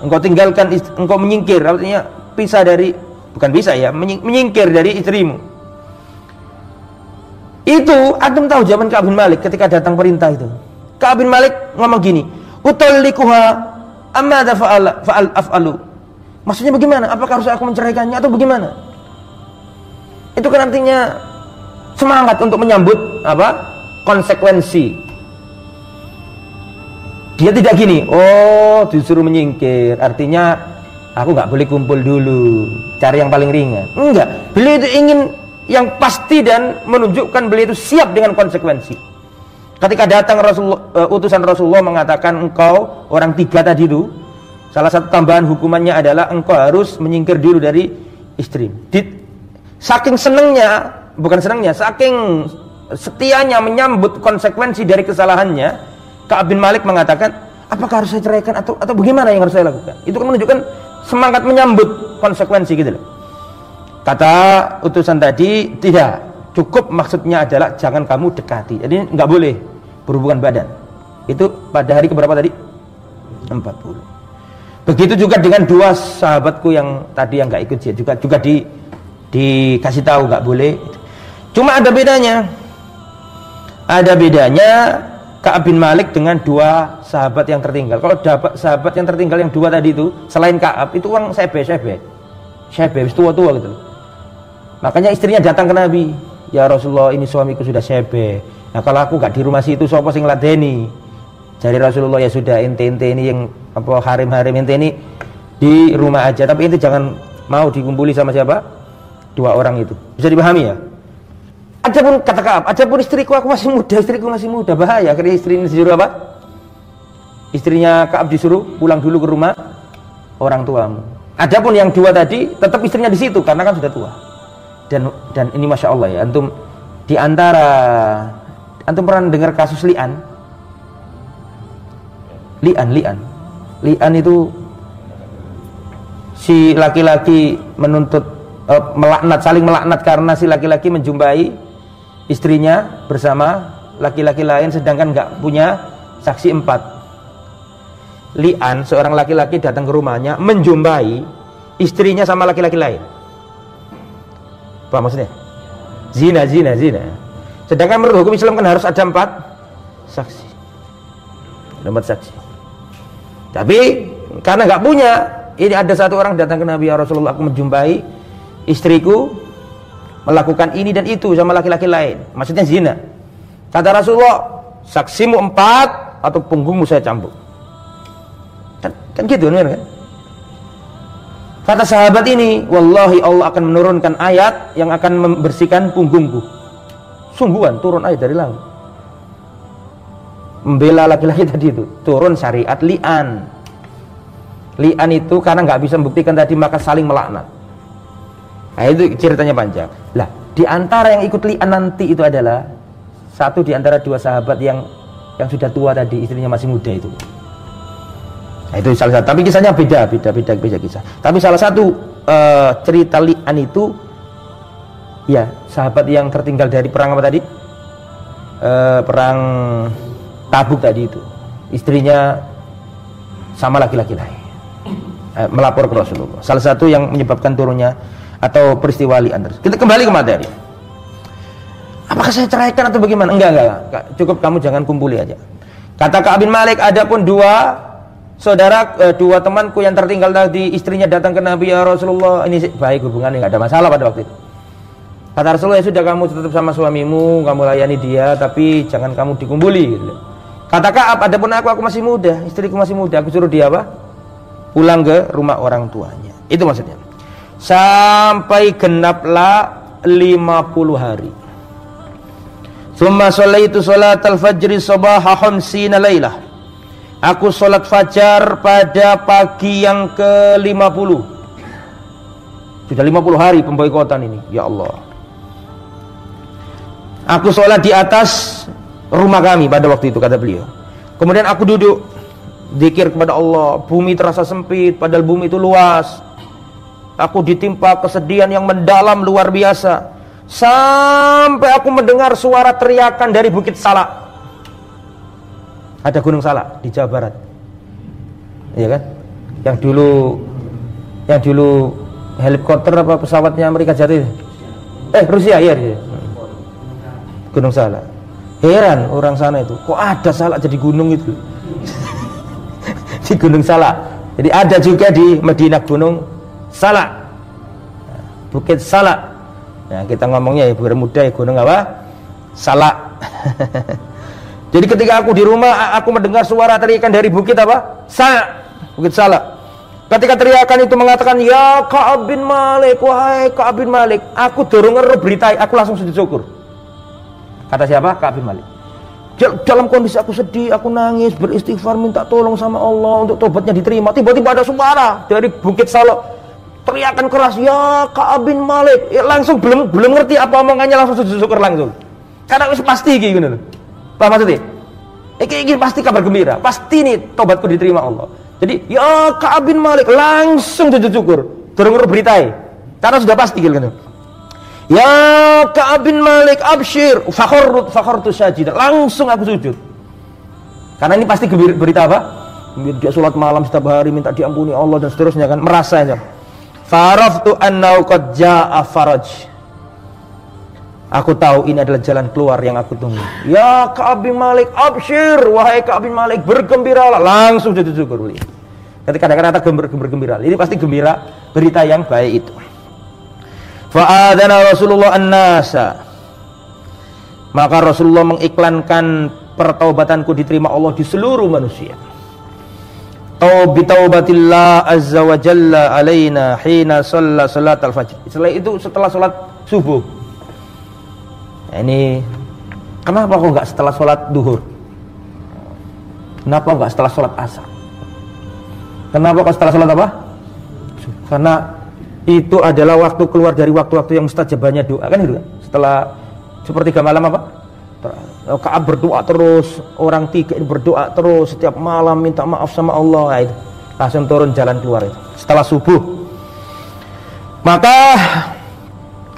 S1: Engkau tinggalkan, engkau menyingkir, artinya pisah dari, bukan pisah ya, menyingkir dari istrimu. Itu antum tahu jawaban Ka'ab bin Malik ketika datang perintah itu. Ka'ab bin Malik ngomong gini, "Utallikuha amma af'alu." Maksudnya bagaimana? Apakah harus aku menceraikannya atau bagaimana? Itu kan artinya semangat untuk menyambut apa? Konsekuensi. Dia tidak gini, oh disuruh menyingkir, artinya aku nggak boleh kumpul dulu, cari yang paling ringan. Enggak, beliau itu ingin yang pasti dan menunjukkan beliau itu siap dengan konsekuensi. Ketika datang utusan Rasulullah mengatakan engkau orang tiga tadi itu, salah satu tambahan hukumannya adalah engkau harus menyingkir dulu dari istri. Saking senangnya, bukan senangnya, saking setianya menyambut konsekuensi dari kesalahannya, Ka'ab bin Malik mengatakan, apakah harus saya ceraikan atau bagaimana yang harus saya lakukan? Itu kan menunjukkan semangat menyambut konsekuensi gitu loh. Kata utusan tadi, tidak, cukup, maksudnya adalah jangan kamu dekati. Jadi nggak boleh berhubungan badan. Itu pada hari keberapa tadi? 40. Begitu juga dengan dua sahabatku yang tadi yang nggak ikut jihad, juga dikasih tahu nggak boleh. Cuma ada bedanya. Ada bedanya Ka'ab bin Malik dengan dua sahabat yang tertinggal. Kalau sahabat yang tertinggal yang dua tadi itu, selain Ka'ab, itu orang sebe, tua-tua gitu. Makanya istrinya datang ke Nabi, ya Rasulullah, ini suamiku sudah sebe. Nah kalau aku gak di rumah situ, siapa sing ladeni? Jadi Rasulullah, ya sudah, ente ini yang apa harim-harim ente ini di rumah aja, tapi ente jangan mau dikumpuli sama siapa? Dua orang itu. Bisa dipahami ya? Adapun kata Ka'ab, adapun istriku masih muda, bahaya. Akhirnya istri ini disuruh apa? Istrinya Ka'ab disuruh pulang dulu ke rumah orang tuamu. Adapun yang dua tadi tetap istrinya di situ karena kan sudah tua. Dan ini masya Allah ya, antum pernah dengar kasus li'an itu si laki-laki menuntut saling melaknat karena si laki-laki menjumpai istrinya bersama laki-laki lain sedangkan nggak punya saksi 4. Li'an, seorang laki-laki datang ke rumahnya menjumpai istrinya sama laki-laki lain. Apa maksudnya? Zina. Sedangkan menurut hukum Islam kan harus ada 4 saksi. Ada 4 saksi. Tapi karena nggak punya, ini ada satu orang datang ke Nabi, ya Rasulullah, aku menjumpai istriku melakukan ini dan itu sama laki-laki lain. Maksudnya zina. Kata Rasulullah, saksimu 4 atau punggungmu saya cambuk. Kan gitu kan? Kata sahabat ini, wallahi Allah akan menurunkan ayat yang akan membersihkan punggungku. Sungguhan turun ayat dari langit. Membela laki-laki tadi itu, turun syariat li'an. Li'an itu karena nggak bisa membuktikan tadi maka saling melaknat. Nah itu ceritanya panjang. Lah, di antara yang ikut li'an nanti itu adalah satu di antara dua sahabat yang sudah tua tadi, istrinya masih muda itu. Nah, itu salah satu. Tapi kisahnya beda kisah. Tapi salah satu cerita li'an itu Ya, sahabat yang tertinggal dari perang apa tadi? Perang Tabuk tadi itu. Istrinya sama laki-laki lain. Melapor ke Rasulullah. Salah satu yang menyebabkan turunnya atau peristiwa li'an. Kita kembali ke materi. Apakah saya ceraikan atau bagaimana? Enggak. Cukup kamu jangan kumpuli aja. Kata Ka'ab bin Malik, adapun dua temanku yang tertinggal tadi, istrinya datang ke Nabi, ya Rasulullah, ini baik hubungannya, enggak ada masalah pada waktu itu. Kata Rasulullah, ya sudah, kamu tetap sama suamimu, kamu layani dia, tapi jangan kamu dikumpuli gitu. Kata Ka'ab, adapun aku masih muda, istriku masih muda, aku suruh dia apa? Pulang ke rumah orang tuanya. Itu maksudnya. Sampai genaplah 50 hari. Summa sholaitu sholatal fajri sabaha khamsina lailah. Aku sholat fajar pada pagi yang ke-50. Sudah 50 hari pemboikotan ini. Ya Allah. Aku sholat di atas rumah kami pada waktu itu, kata beliau. Kemudian aku duduk zikir kepada Allah. Bumi terasa sempit, padahal bumi itu luas. Aku ditimpa kesedihan yang mendalam luar biasa. Sampai aku mendengar suara teriakan dari Bukit Salak. Ada Gunung Salak di Jawa Barat. Iya kan? Yang dulu helikopter apa pesawatnya Amerika jatuh. Rusia, iya. Gunung Salak. Heran orang sana itu, kok ada salak jadi gunung itu. Di Gunung Salak. Jadi ada juga di Madinah Gunung Salak. Bukit Salak. Nah, kita ngomongnya ya biar mudah ya, gunung apa? Salak. Jadi ketika aku di rumah, aku mendengar suara teriakan dari bukit apa? Salak. Bukit Salak. Ketika teriakan itu mengatakan, ya Ka'ab bin Malik, wahai Ka'ab bin Malik, aku dorong berita, aku langsung sujud syukur. Kata siapa? Ka'ab bin Malik. Dalam kondisi aku sedih, aku nangis, beristighfar, minta tolong sama Allah untuk tobatnya diterima. Tiba-tiba ada suara dari Bukit Salak, teriakan keras, ya Ka'ab bin Malik. Langsung belum ngerti apa omongannya, langsung sujud syukur langsung. Karena itu pasti gitu. Paham maksudnya? Ini pasti kabar gembira, pasti nih tobatku diterima Allah. Jadi ya Ka'ab bin Malik, langsung sujud syukur, dorong beritai, karena sudah pasti gitu. Ya Ka'ab bin Malik, absyir, fakhartu sajidah, langsung aku sujud. Karena ini pasti berita apa? Dia sholat malam setiap hari, minta diampuni Allah dan seterusnya kan, merasa aja. Faraftu annahu qad jaa'a faraj. Aku tahu ini adalah jalan keluar yang aku tunggu. Ya Ka'ab bin Malik, absyir, wahai Ka'ab bin Malik, bergembiralah, langsung sujud syukur. Ketika ada kata bergembira, ini pasti gembira, berita yang baik itu. Fa'adana Rasulullah an-nasa. Maka Rasulullah mengiklankan pertaubatanku diterima Allah di seluruh manusia. Taubatillah azza wa jalla alaina hina shalla salatal fajr. Setelah sholat subuh. Nah, ini kenapa kok enggak setelah sholat duhur? Kenapa enggak setelah sholat asar? Kenapa kok setelah sholat apa? Karena itu adalah waktu keluar dari waktu-waktu yang mustajabahnya doa, kan itu kan? Setelah sepertiga malam apa? Ka'ab berdoa terus, orang tiga ini berdoa terus setiap malam minta maaf sama Allah. Nah, itu langsung turun jalan keluar itu setelah subuh. Maka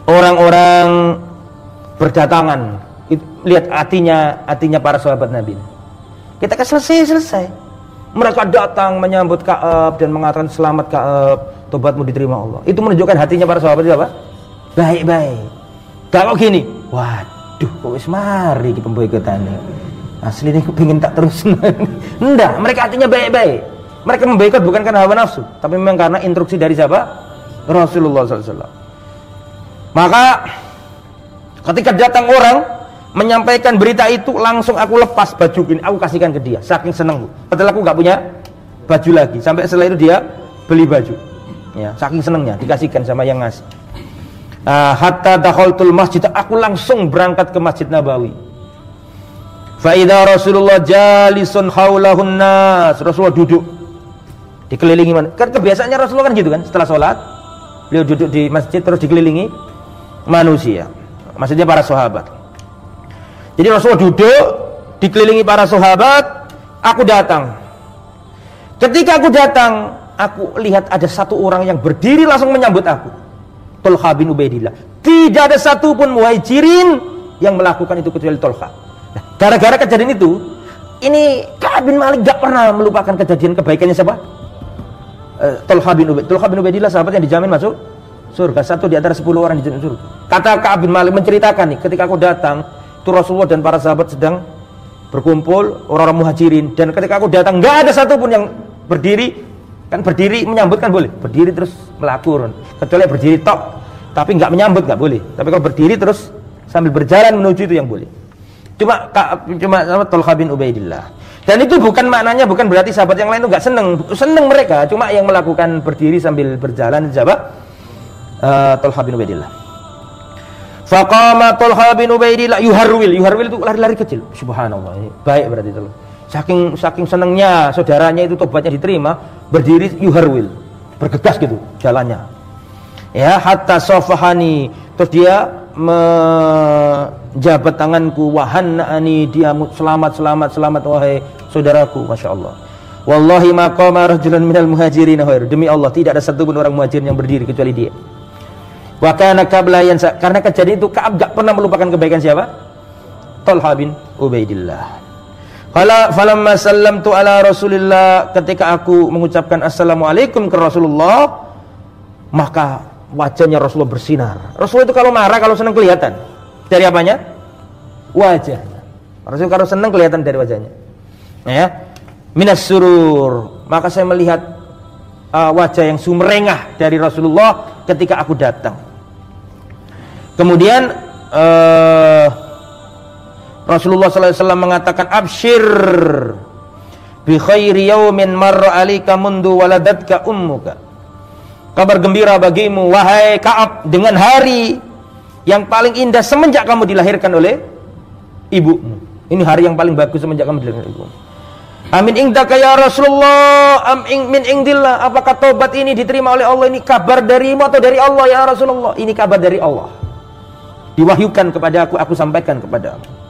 S1: orang-orang berdatangan, lihat hatinya para sahabat Nabi. Kita kan selesai. Mereka datang menyambut Ka'ab dan mengatakan selamat Ka'ab, tobatmu diterima Allah. Itu menunjukkan hatinya para sahabat itu apa? Baik-baik. Kalau gini, waduh, kok wis mari iki pemboikotannya. Asli ini kepingin tak terus. Enggak, mereka hatinya baik-baik. Mereka memboikot bukan karena hawa nafsu, tapi memang karena instruksi dari siapa? Rasulullah SAW. Maka ketika datang orang menyampaikan berita itu, langsung aku lepas baju ini, aku kasihkan ke dia, saking seneng. Padahal aku nggak punya baju lagi. Sampai setelah itu dia beli baju, ya, saking senengnya dikasihkan sama yang ngasih. Hatta dakhaltul masjid, aku langsung berangkat ke Masjid Nabawi. Fa idza Rasulullah jalisun haulahun nas, Rasulullah duduk dikelilingi mana? Kan kebiasaannya Rasulullah kan gitu kan, setelah sholat beliau duduk di masjid terus dikelilingi manusia, maksudnya para sahabat. Jadi Rasulullah duduk dikelilingi para sahabat. Aku datang. Ketika aku datang, aku lihat ada satu orang yang berdiri langsung menyambut aku. Tolha bin Ubaidillah. Tidak ada satupun muhajirin yang melakukan itu kecuali Tolha. Nah, gara-gara kejadian itu, ini Ka'ab bin Malik gak pernah melupakan kejadian kebaikannya siapa? Tolha bin Ubaidillah, sahabat yang dijamin masuk surga, satu di antara 10 orang dijamin surga. Kata Ka'ab bin Malik menceritakan nih, ketika aku datang, itu Rasulullah dan para sahabat sedang berkumpul, orang-orang muhajirin, dan ketika aku datang gak ada satupun yang berdiri. Kan berdiri menyambut kan boleh, berdiri terus melakur, kecuali berdiri tok, tapi nggak menyambut nggak boleh. Tapi kalau berdiri terus sambil berjalan menuju itu yang boleh. Cuma Tolha bin Ubaidillah. Dan itu bukan maknanya, bukan berarti sahabat yang lain itu nggak seneng mereka. Cuma yang melakukan berdiri sambil berjalan siapa? Tolha bin Ubaidillah. Faqama Tolha bin Ubaidillah yuharwil itu lari-lari kecil. Subhanallah, baik berarti itu. Saking senengnya saudaranya itu tobatnya diterima, berdiri yuharwil, bergegas gitu jalannya. Ya, hatta safahani, terus dia menjabat tanganku, wahannani, dia selamat wahai saudaraku, masya Allah. Wallahi ma qama rajulan minal muhajirin khair, demi Allah tidak ada satupun orang muhajirin yang berdiri kecuali dia. Wa kana qablayan, karena kejadian itu Ka'ab gak pernah melupakan kebaikan siapa? Tolha bin Ubaidillah. Falamma sallamtu ala Rasulillah, ketika aku mengucapkan assalamualaikum ke Rasulullah, maka wajahnya Rasulullah bersinar. Rasulullah itu kalau marah, kalau senang kelihatan. Dari apanya? Wajahnya. Rasulullah kalau senang kelihatan dari wajahnya. Ya. Minas surur. Maka saya melihat wajah yang sumerengah dari Rasulullah ketika aku datang. Kemudian Rasulullah SAW mengatakan, abshir bi khairi yaumin marra alika mundu waladatka ummuka. Kabar gembira bagimu wahai Ka'ab dengan hari yang paling indah semenjak kamu dilahirkan oleh ibumu. Ini hari yang paling bagus semenjak kamu dilahirkan oleh ibumu. Amin indaka ya Rasulullah, min indillah. Apakah tobat ini diterima oleh Allah? Ini kabar darimu atau dari Allah ya Rasulullah? Ini kabar dari Allah. Diwahyukan kepada aku sampaikan kepadamu.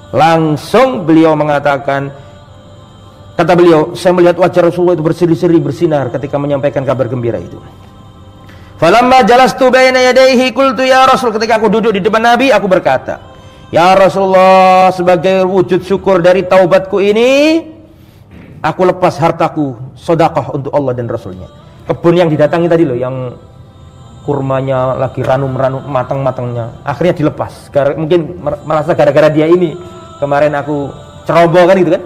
S1: Langsung beliau mengatakan, kata beliau, saya melihat wajah Rasulullah itu berseri-seri bersinar ketika menyampaikan kabar gembira itu. Falamma jalastu baina yadayhi qultu ya Rasul, ketika aku duduk di depan Nabi, aku berkata, ya Rasulullah, sebagai wujud syukur dari taubatku ini, aku lepas hartaku sedekah untuk Allah dan Rasulnya. Kebun yang didatangi tadi loh, yang kurmanya lagi ranum-ranum matang-matangnya, akhirnya dilepas. Mungkin merasa gara-gara dia ini kemarin aku ceroboh kan gitu kan,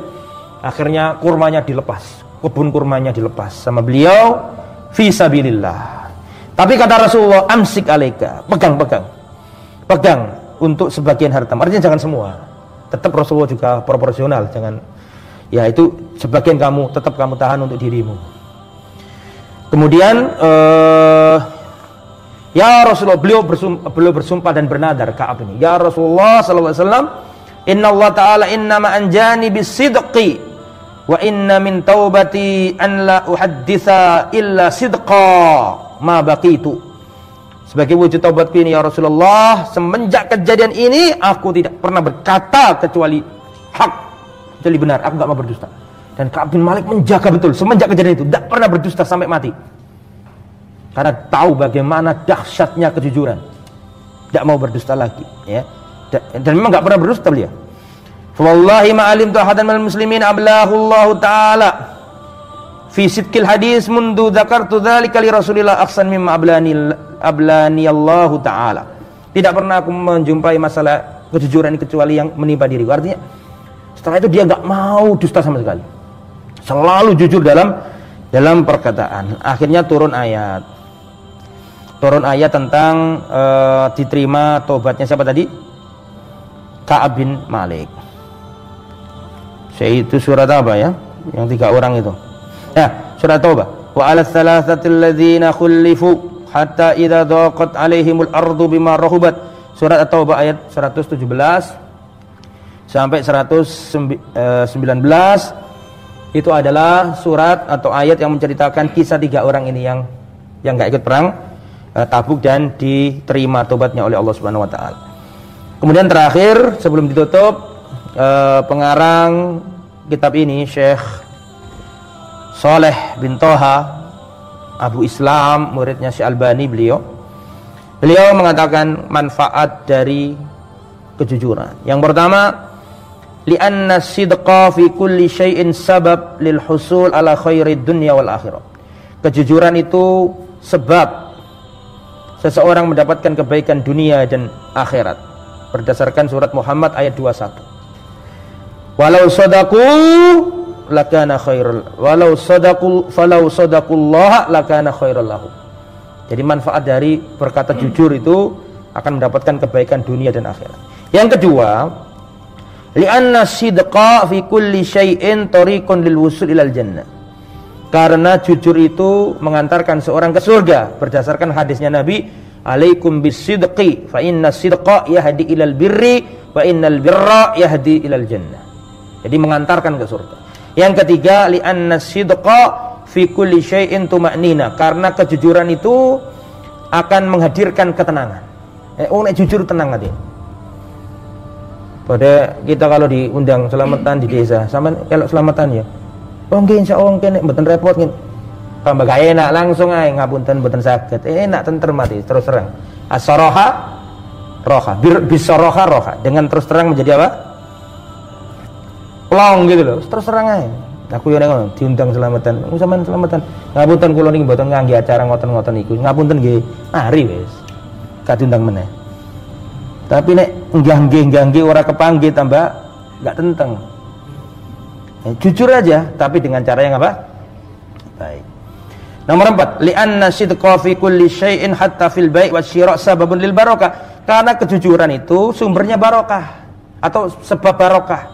S1: akhirnya kurmanya dilepas, kebun kurmanya dilepas sama beliau fi sabilillah. Tapi kata Rasulullah, amsik alaika, pegang untuk sebagian harta. Artinya jangan semua, tetap Rasulullah juga proporsional, jangan ya itu sebagian kamu tetap kamu tahan untuk dirimu. Kemudian ya Rasulullah, beliau bersumpah dan bernadar Ka'ab ini, ya Rasulullah sallallahu alaihi wasallam, inna Allah ta'ala innama anjani bisidqi wa inna min taubati an la uhadditha illa sidqa ma baqitu. Sebagai wujud taubatku ini ya Rasulullah, semenjak kejadian ini aku tidak pernah berkata kecuali hak, kecuali benar, aku gak mau berdusta. Dan Ka'ab bin Malik menjaga betul semenjak kejadian itu, tidak pernah berdusta sampai mati. Karena tahu bagaimana dahsyatnya kejujuran, tidak mau berdusta lagi, ya. Dan memang tidak pernah berdusta beliau. Wallahi ma'alim tu'ahadan mal muslimin ablahullahu ta'ala fi sidqil hadis mundu dzakartu dzalika li Rasulillah aksan mimma ablani Allahu ta'ala. Tidak pernah aku menjumpai masalah kejujuran kecuali yang menimpa diriku. Artinya setelah itu dia nggak mau dusta sama sekali, selalu jujur dalam perkataan. Akhirnya turun ayat tentang diterima tobatnya siapa tadi? Ka'ab bin Malik. Itu surat apa ya? Yang 3 orang itu. Ya, surat Taubah. Wa 'alal thalathatil ladzina khulifu hatta idza dhaqat 'alaihimul ardu bima rahubat. Surat At-Taubah ayat 117 sampai 119. Itu adalah surat atau ayat yang menceritakan kisah 3 orang ini yang enggak ikut perang Tabuk dan diterima tobatnya oleh Allah Subhanahu wa taala. Kemudian terakhir sebelum ditutup, pengarang kitab ini Syekh Saleh bin Toha Abu Islam, muridnya Syekh Albani, beliau Beliau mengatakan manfaat dari kejujuran. Yang pertama, li'anna sidqa fi kulli syai'in sabab lil husul ala khairid dunya wal akhirah. Kejujuran itu sebab seseorang mendapatkan kebaikan dunia dan akhirat. Berdasarkan surat Muhammad ayat 21. Walau sadaqu lakana khairul, walau sadaqu falau sadaqullaha lakana khairul lahu. Jadi manfaat dari berkata jujur itu akan mendapatkan kebaikan dunia dan akhirat. Yang kedua, li'anna sidqa fi kulli syai'in tariqun lil wusul ilal jannah. Karena jujur itu mengantarkan seorang ke surga berdasarkan hadisnya Nabi, alaikum bisidqi fa inna sidqa yahdi ilal birri wa innal birra yahdi ilal jannah. Jadi mengantarkan ke surga. Yang ketiga, li'anna sidqa fi kulli syai'in tuma'nina. Karena kejujuran itu akan menghadirkan ketenangan. Nek jujur tenang hati. Pada kita kalau diundang selamatan di desa, sama kalau selamatan ya. Oh nggih insyaallah kene mboten repot nggih. Tambah gak enak langsung ae ngapunten mboten saged. Enak tentrem mati terus terang. As-saraha roha, bisaraha roha. Dengan terus terang menjadi apa? Plong gitu loh. Terus terang ae. Aku yo nek diundang selamatan, sampean selamatan. Ngapunten kula niki mboten ngangge acara ngoten-ngoten iku. Ngapunten nggih, mari wis. Kadundang meneh. Tapi nek nggih ora kepanggih tambah enggak tenteng. Jujur aja tapi dengan cara yang apa? Baik. Nomor 4, li'anna sidqa fi kulli syai'in hatta fil bai' wasyira' sababun lil barakah. Karena kejujuran itu sumbernya barokah atau sebab barokah.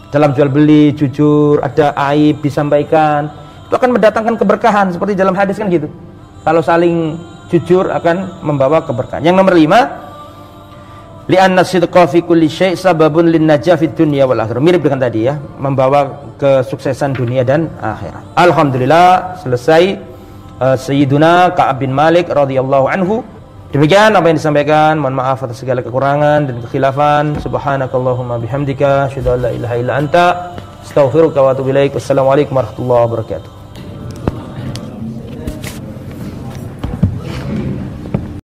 S1: Dalam jual beli jujur, ada aib disampaikan, itu akan mendatangkan keberkahan seperti dalam hadis kan gitu. Kalau saling jujur akan membawa keberkahan. Yang nomor 5, li'anna sidqa fi kulli syai' sababun lin najah fid dunya wal akhirah. Mirip dengan tadi ya, membawa kesuksesan dunia dan akhirat. Alhamdulillah selesai Sayyiduna Ka'ab bin Malik radhiyallahu anhu. Demikian apa yang disampaikan. Mohon maaf atas segala kekurangan dan kekhilafan. Subhanakallahumma bihamdika asyhadu an la ilaha illa anta astaghfiruka wa atubu ilaik. Wassalamualaikum warahmatullahi wabarakatuh.